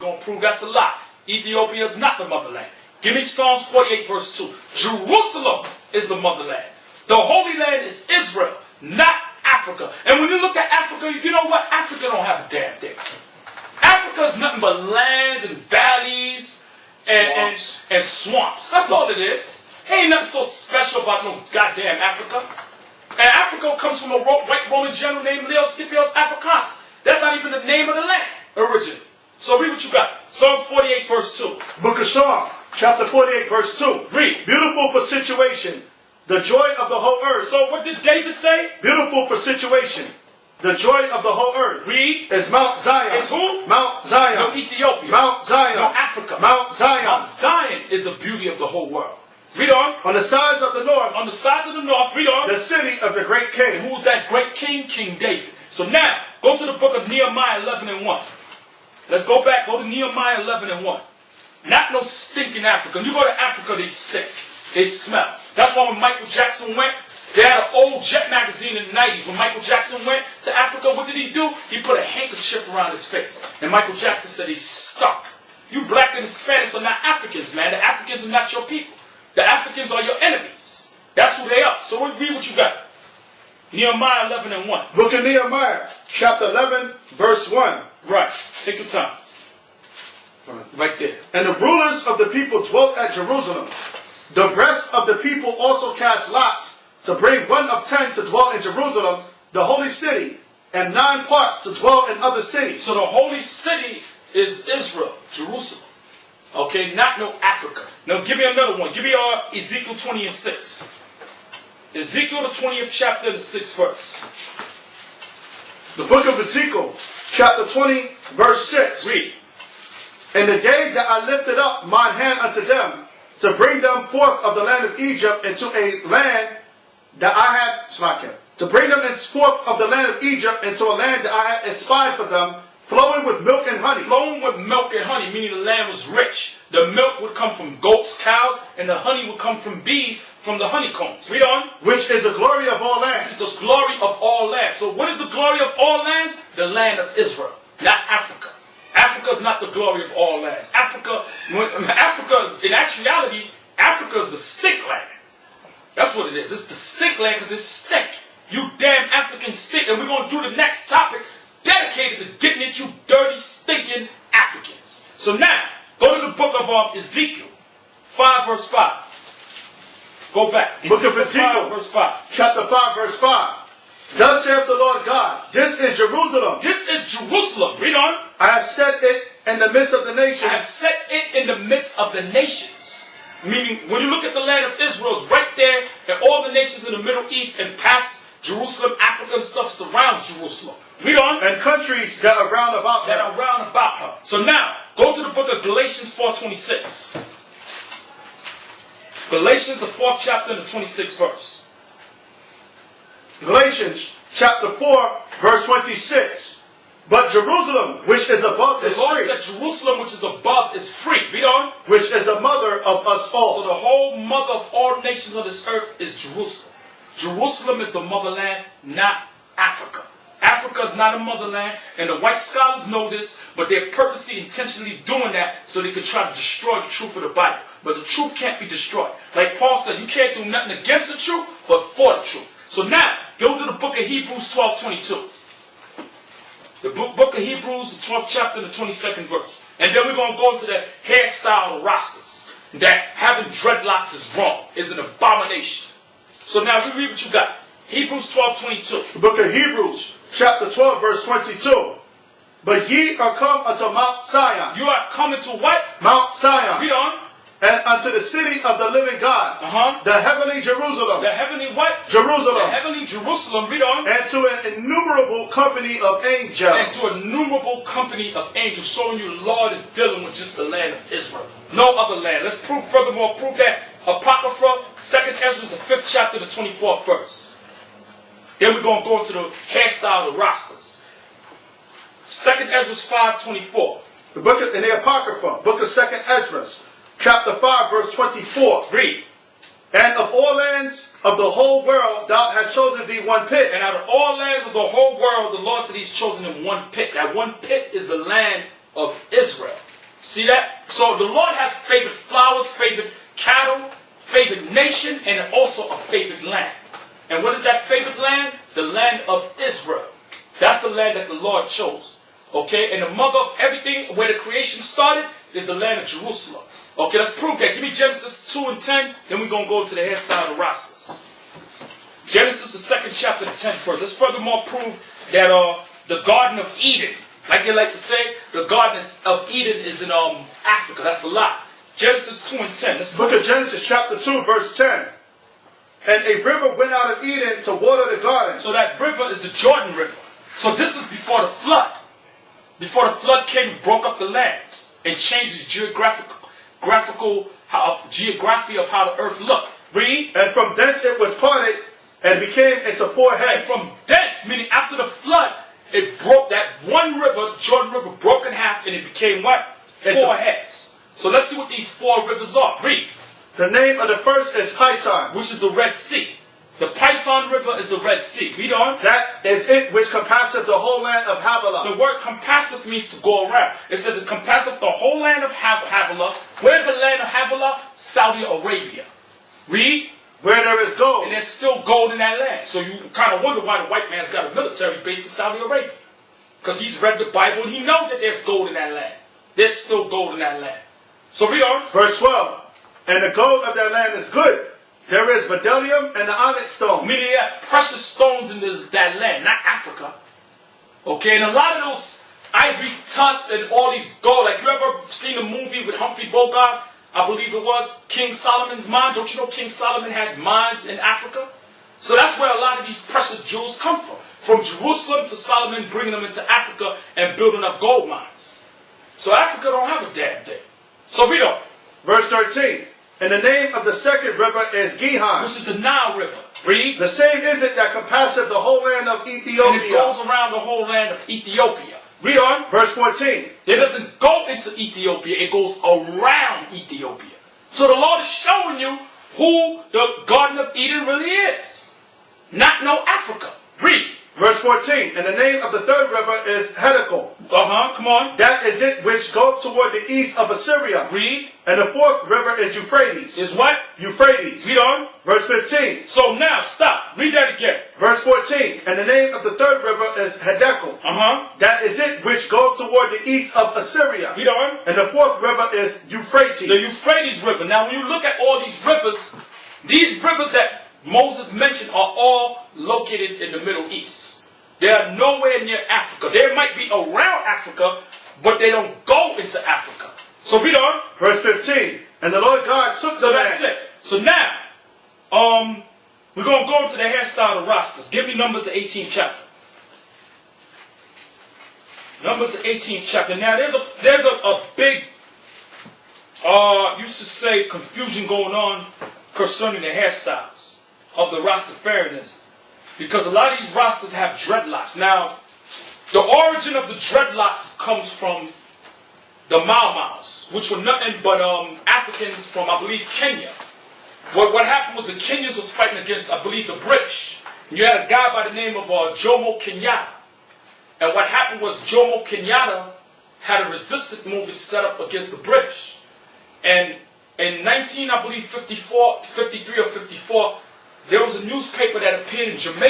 Gonna prove that's a lie. Ethiopia is not the motherland. Give me Psalms 48 verse 2. Jerusalem is the motherland. The Holy Land is Israel, not Africa. And when you look at Africa, you know what? Africa don't have a damn thing. Africa is nothing but lands and valleys and swamps. That's all it is. Ain't nothing so special about no goddamn Africa. And Africa comes from a white Roman general named Leo Scipio's Africanus. That's not even the name of the land originally. So read what you got. Psalms 48 verse 2. Book of Psalm, chapter 48 verse 2. Read. Beautiful for situation, the joy of the whole earth. So what did David say? Beautiful for situation, the joy of the whole earth. Read. Is Mount Zion. Is who? Mount Zion. No, Ethiopia. Mount Zion. No, Africa. Mount Zion. Mount Zion is the beauty of the whole world. Read on. On the sides of the north. On the sides of the north. Read on. The city of the great king. And who's that great king? King David. So now, go to the book of Nehemiah 11 and 1. Let's go back. Go to Nehemiah 11 and 1. Not no stinking Africa. When you go to Africa, they stink. They smell. That's why when Michael Jackson went, they had an old Jet magazine in the 90s. When Michael Jackson went to Africa, what did he do? He put a handkerchief around his face. And Michael Jackson said he stunk. You black and Hispanics are not Africans, man. The Africans are not your people. The Africans are your enemies. That's who they are. So read what you got. Nehemiah 11 and 1. Book of Nehemiah, chapter 11, verse 1. Right. Take your time. Right there. And the rulers of the people dwelt at Jerusalem. The rest of the people also cast lots to bring 1 of 10 to dwell in Jerusalem, the holy city, and 9 parts to dwell in other cities. So the holy city is Israel, Jerusalem. Okay, not no Africa. Now give me another one. Give me Ezekiel 20 and 6. Ezekiel the 20th chapter and the 6th verse. The book of Ezekiel, chapter 20, verse 6. Read. In the day that I lifted up mine hand unto them, to bring them forth of the land of Egypt into a land that I had, to bring them forth of the land of Egypt into a land that I had espied for them, flowing with milk and honey. Flowing with milk and honey, meaning the land was rich. The milk would come from goats, cows, and the honey would come from bees, from the honeycombs. Read on. Which is the glory of all lands. The glory of all lands. So what is the glory of all lands? The land of Israel, not Africa. Africa is not the glory of all lands. Africa, in actuality, Africa is the stink land. That's what it is. It's the stink land because it's stink. You damn African stink. And we're going to do the next topic dedicated to getting at you dirty, stinking Africans. So now, go to the book of Ezekiel, 5 verse 5. Go back. Book of Ezekiel, 5 verse 5. Chapter 5 verse 5. Thus saith the Lord God, this is Jerusalem. This is Jerusalem. Read on. I have set it in the midst of the nations. I have set it in the midst of the nations. Meaning, when you look at the land of Israel, it's right there, and all the nations in the Middle East and past Jerusalem, Africa and stuff surrounds Jerusalem. Read on. And countries that are round about her. That are round about her. So now, go to the book of Galatians 4:26. Galatians, the 4th chapter and the 26th verse. Galatians chapter 4, verse 26. But Jerusalem, which is above, is the Lord free. said Jerusalem, which is above, is free. Read on. Which is the mother of us all. So the whole mother of all nations of this earth is Jerusalem. Jerusalem is the motherland, not Africa. Africa is not a motherland, and the white scholars know this, but they're purposely, intentionally doing that so they can try to destroy the truth of the Bible. But the truth can't be destroyed. Like Paul said, you can't do nothing against the truth, but for the truth. So now, go to the book of Hebrews 12:22. The book of Hebrews, the 12th chapter, the 22nd verse. And then we're going to go into the hairstyle of Rastas. That having dreadlocks is wrong, is an abomination. So now, we read what you got. Hebrews 12:22. The book of Hebrews, chapter 12, verse 22. But ye are come unto Mount Zion. You are coming to what? Mount Zion. Read on. And unto the city of the living God. The heavenly Jerusalem. The heavenly what? Jerusalem. The heavenly Jerusalem. Read on. And to an innumerable company of angels. And to an innumerable company of angels, showing you the Lord is dealing with just the land of Israel. No other land. Let's prove furthermore, prove that Apocrypha, 2nd Ezra, the 5th chapter, the 24th verse. Then we're going to go into the hairstyle of the Rastas. 2nd Ezra 5:24. The book of, in the Apocrypha, book of 2nd Ezra, chapter 5, verse 24. Read. And of all lands of the whole world thou hast chosen thee one pit. And out of all lands of the whole world, the Lord said he's chosen him one pit. That one pit is the land of Israel. See that? So the Lord has favored flowers, favored cattle, favored nation, and also a favored land. And what is that favored land? The land of Israel. That's the land that the Lord chose. Okay? And the mother of everything, where the creation started, is the land of Jerusalem. Okay, let's prove that. Give me Genesis 2 and 10, then we're going to go to the hairstyle of the Rastas. Genesis, the 2nd chapter, the 10th verse. Let's furthermore prove that the Garden of Eden, like they like to say, the Garden of Eden is in Africa. That's a lie. Genesis 2 and 10. Let's Book of Genesis chapter 2 verse 10. And a river went out of Eden to water the garden. So that river is the Jordan River. So this is before the flood. Before the flood came and broke up the lands and changed the geography of how the earth looked. Read. And from thence it was parted and became into 4 heads. And from thence, meaning after the flood, it broke that one river, the Jordan River, broke in half, and it became what? 4 heads. So let's see what these 4 rivers are. Read. The name of the first is Pison, which is the Red Sea. The Pison River is the Red Sea. Read on. That is it which compasseth the whole land of Havilah. The word compasseth means to go around. It says it compasseth the whole land of Havilah. Where's the land of Havilah? Saudi Arabia. Read. Where there is gold. And there's still gold in that land. So you kind of wonder why the white man's got a military base in Saudi Arabia. Because he's read the Bible and he knows that there's gold in that land. There's still gold in that land. So read on. Verse 12. And the gold of that land is good. There is bdellium and the onyx stone. Meaning they have precious stones in that land, not Africa. Okay, and a lot of those ivory tusks and all these gold, like you ever seen a movie with Humphrey Bogart? I believe it was King Solomon's mine. Don't you know King Solomon had mines in Africa? So that's where a lot of these precious jewels come from. From Jerusalem to Solomon bringing them into Africa and building up gold mines. So Africa don't have a damn thing. So read on. Verse 13. And the name of the second river is Gihon, which is the Nile River. Read. The same is it that compasseth the whole land of Ethiopia. And it goes around the whole land of Ethiopia. Read on. Verse 14. It doesn't go into Ethiopia, it goes around Ethiopia. So the Lord is showing you who the Garden of Eden really is. Not no Africa. Read. Verse 14. And the name of the third river is Hiddekel. Come on. That is it which goeth toward the east of Assyria. Read. And the fourth river is Euphrates. Is what? Euphrates. Read on. Verse 15. So now, stop. Read that again. Verse 14. And the name of the third river is Hiddekel. That is it which goeth toward the east of Assyria. Read on. And the fourth river is Euphrates. The Euphrates River. Now when you look at all these rivers that Moses mentioned are all located in the Middle East. They are nowhere near Africa. They might be around Africa, but they don't go into Africa. So read on. Verse 15. And the Lord God took the land. So that's it. So now, we're going to go into the hairstyle of Rastas. Give me Numbers the 18th chapter. Numbers the 18th chapter. Now there's a big, you should say, confusion going on concerning the hairstyles of the Rastafarianism. Because a lot of these Rastas have dreadlocks. Now, the origin of the dreadlocks comes from the Mau Maus, which were nothing but Africans from, I believe, Kenya. What happened was the Kenyans was fighting against, I believe, the British. And you had a guy by the name of Jomo Kenyatta. And what happened was Jomo Kenyatta had a resistance movement set up against the British. And in 53 or 54, there was a newspaper that appeared in Jamaica